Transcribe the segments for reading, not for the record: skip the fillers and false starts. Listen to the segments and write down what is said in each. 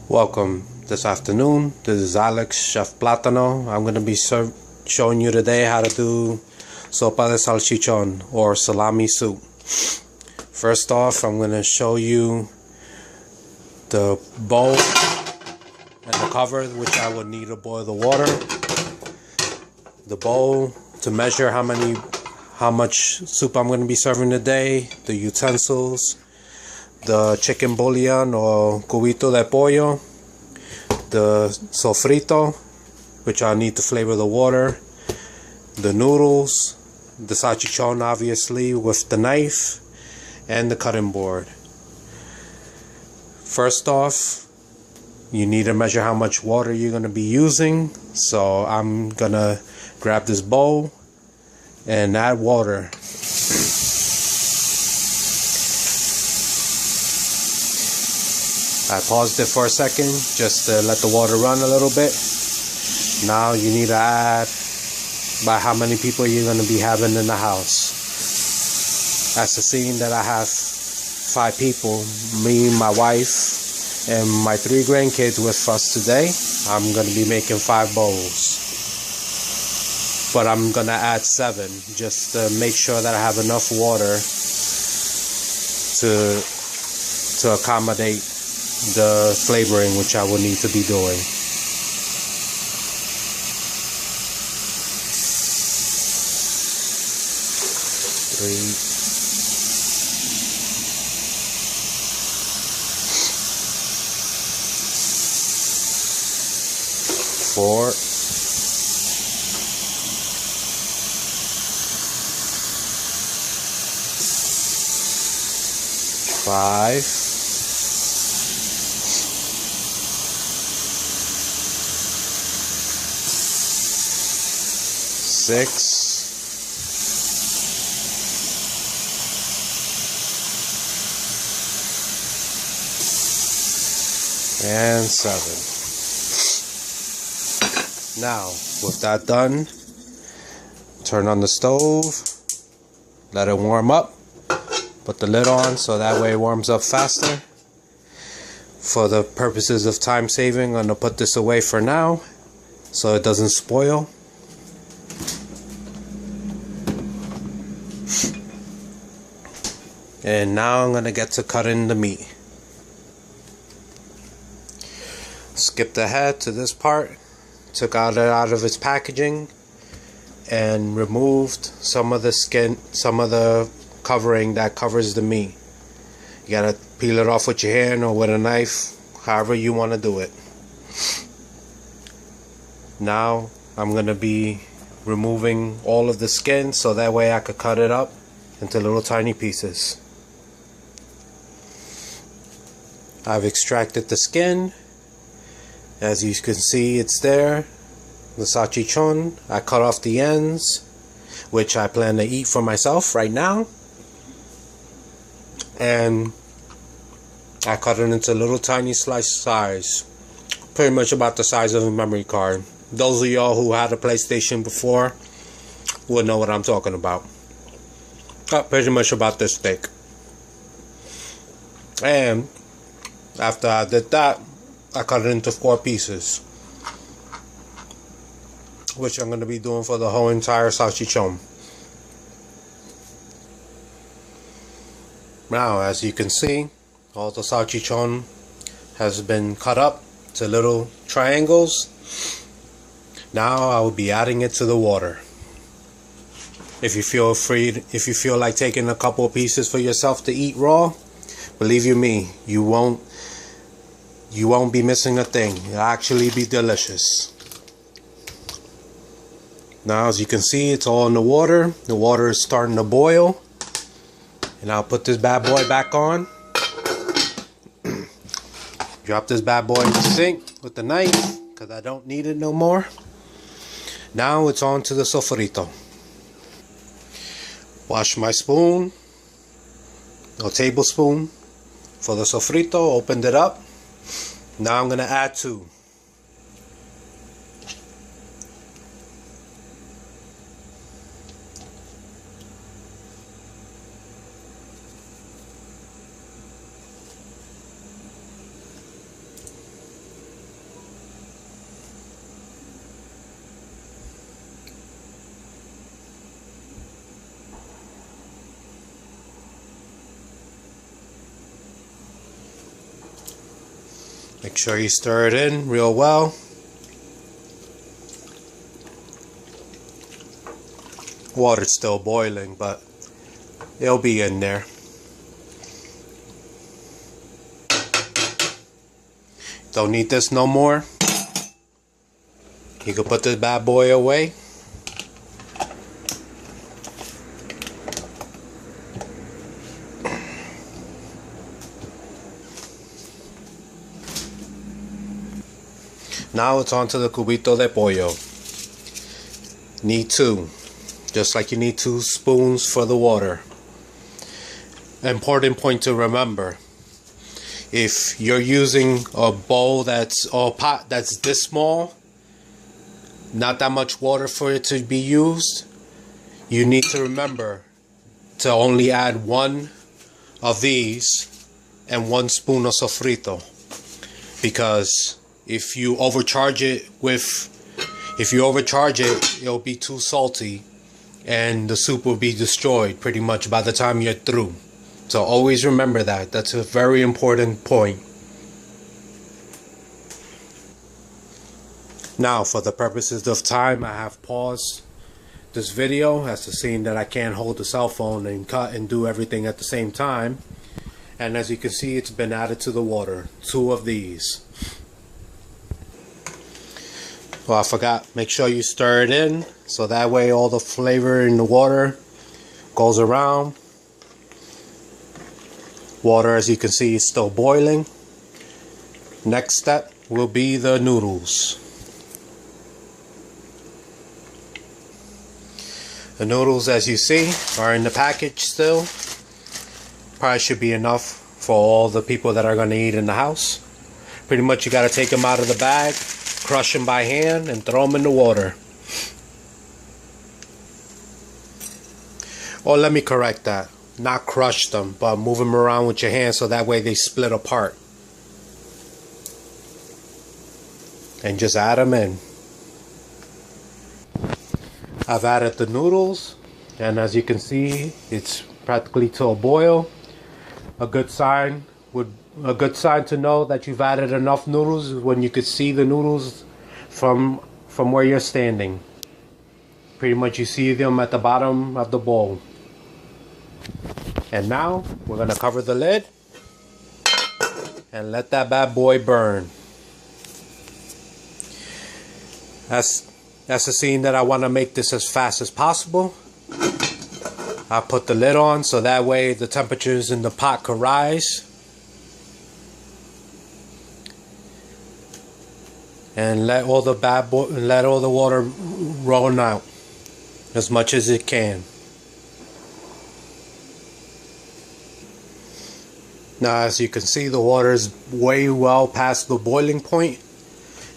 Welcome this afternoon. This is Alex, Chef Platano. I'm going to be showing you today how to do sopa de salchichon or salami soup. First off, I'm going to show you the bowl and the cover, which I would need to boil the water. The bowl to measure how much soup I'm going to be serving today. The utensils, the chicken bouillon or cubito de pollo, the sofrito, which I need to flavor the water, the noodles, the salchichon obviously with the knife, and the cutting board. First off, you need to measure how much water you're going to be using, so I'm going to grab this bowl and add water. I paused it for a second just to let the water run a little bit. Now you need to add by how many people you're going to be having in the house. That's the scene that I have 5 people, me, my wife, and my 3 grandkids with us today. I'm going to be making 5 bowls. But I'm going to add 7 just to make sure that I have enough water to accommodate the flavoring which I will need to be doing. Three, 4, 5, 6, and 7. Now, with that done, turn on the stove, let it warm up, put the lid on so that way it warms up faster. For the purposes of time saving, I'm going to put this away for now so it doesn't spoil. And now I'm going to get to cutting the meat. Skipped ahead to this part, took it out of its packaging, and removed some of the skin, some of the covering that covers the meat. You gotta peel it off with your hand or with a knife, however you want to do it. Now I'm going to be removing all of the skin so that way I could cut it up into little tiny pieces. I've extracted the skin. As you can see, it's there. The salchichon. I cut off the ends, which I plan to eat for myself right now. And I cut it into little tiny slice size. Pretty much about the size of a memory card. Those of y'all who had a PlayStation before will know what I'm talking about. Pretty much about this thick. And after I did that, I cut it into 4 pieces, which I'm going to be doing for the whole entire salchichon. Now, as you can see, all the salchichon has been cut up to little triangles. Now I will be adding it to the water. If you feel like taking a couple of pieces for yourself to eat raw, believe you me, you won't be missing a thing. It'll actually be delicious. Now, as you can see, it's all in the water. The water is starting to boil. And I'll put this bad boy back on. Drop this bad boy in the sink with the knife because I don't need it no more. Now it's on to the sofrito. Wash my spoon, or tablespoon, for the sofrito. Opened it up. Now I'm going to add 2. Make sure you stir it in real well. Water's still boiling, but it'll be in there. Don't need this no more. You can put this bad boy away. Now it's on to the cubito de pollo. Need 2. Just like you need 2 spoons for the water. Important point to remember. If you're using a bowl or pot that's this small, not that much water for it to be used, you need to remember to only add 1 of these and 1 spoon of sofrito. Because if you overcharge it, it'll be too salty and the soup will be destroyed pretty much by the time you're through. So always remember that. That's a very important point. Now, for the purposes of time, I have paused this video as to seeing that I can't hold the cell phone and cut and do everything at the same time. And as you can see, it's been added to the water. 2 of these. Well, I forgot, make sure you stir it in so that way all the flavor in the water goes around. Water, as you can see, is still boiling. Next step will be the noodles. The noodles, as you see, are in the package still. Probably should be enough for all the people that are going to eat in the house. Pretty much you got to take them out of the bag, crush them by hand, and throw them in the water. Or let me correct that. Not crush them, but move them around with your hands so that way they split apart. And just add them in. I've added the noodles, and as you can see, it's practically to a boil. A good sign to know that you've added enough noodles is when you could see the noodles from where you're standing. Pretty much you see them at the bottom of the bowl. And now we're going to cover the lid and let that bad boy burn. That's the scene that I want to make this as fast as possible. I put the lid on so that way the temperatures in the pot could rise. And let all the water run out as much as it can. Now, as you can see, the water is way well past the boiling point,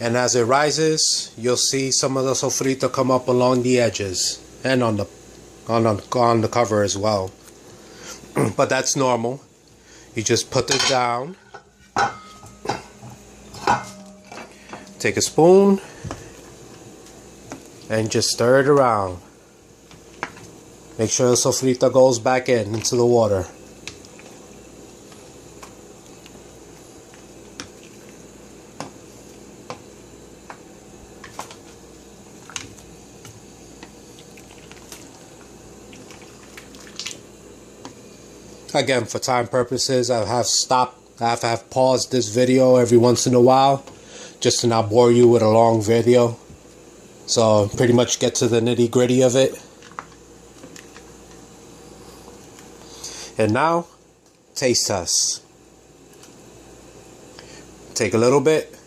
and as it rises, you'll see some of the sofrito come up along the edges and on the cover as well. But that's normal. You just put this down. Take a spoon and just stir it around. Make sure the sofrito goes back into the water. Again, for time purposes, I have paused this video every once in a while just to not bore you with a long video. So pretty much get to the nitty gritty of it. And now, taste test. Take a little bit,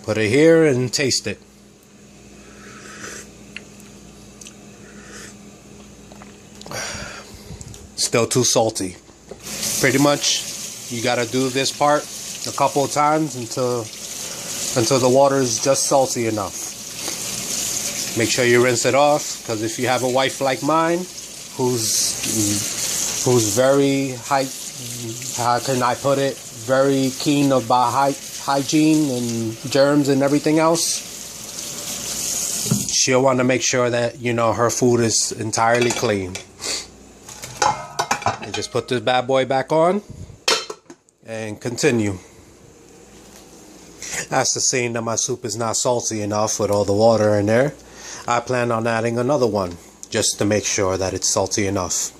put it here and taste it. Still too salty. Pretty much you gotta do this part a couple of times until the water is just salty enough. Make sure you rinse it off, because if you have a wife like mine who's very how can I put it, very keen about hygiene and germs and everything else, she'll want to make sure that, you know, her food is entirely clean. And just put this bad boy back on and continue. After seeing that my soup is not salty enough with all the water in there, I plan on adding another one just to make sure that it's salty enough.